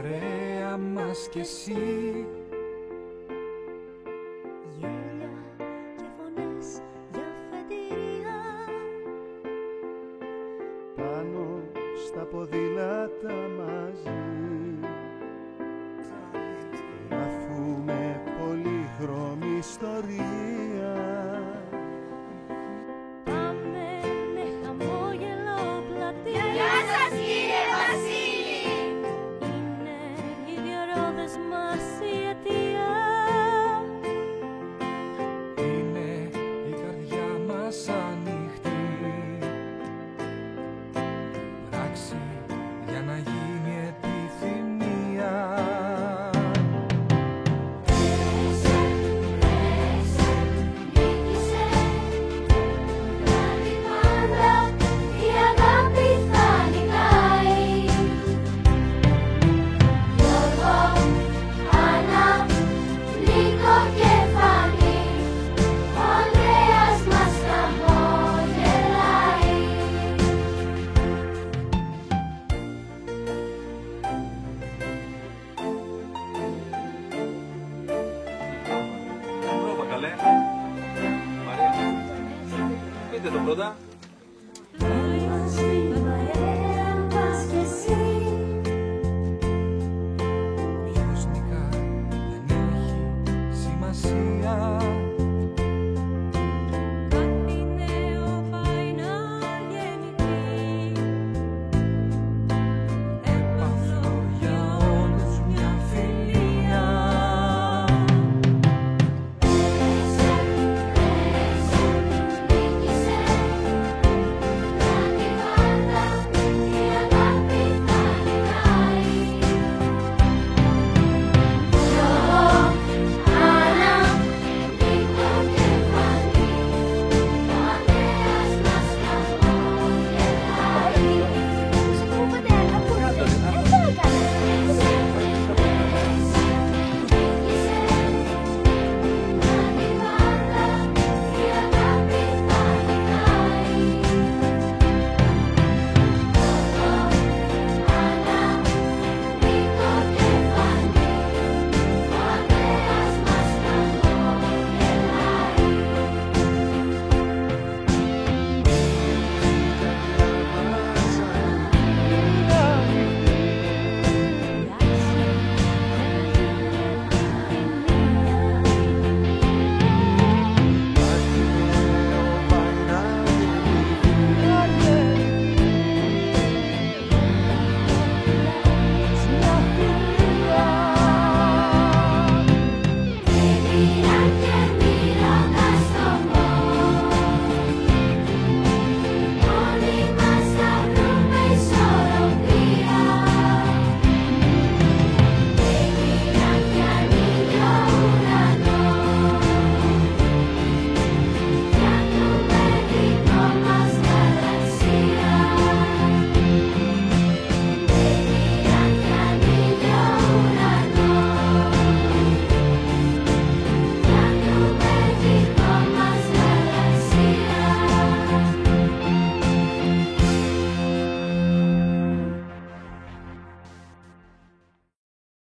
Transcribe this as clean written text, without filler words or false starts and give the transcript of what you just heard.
παρέα μας κι εσύ. Γέλια και φωνές για φετηρία πάνω στα ποδήλατα μαζί. Γράφουμε πολύχρωμη ιστορία. Πάμε με χαμόγελο πλατεία. Γεια σας κύριε Βασίλη! Είναι οι δυο ρόδες μας η αιτία. Είναι η καρδιά μας ανοιχτή, πράξη για να γίνει επιθυμία. Νίκησε, κάνει πάντα, η αγάπη θα νικάει. Γιώργο, Άννα, Νίκο και Φανή, ο Ανδρέας μας χαμογελάει. Πρόβα καλέ. Μαρία. Πείτε το πρώτα.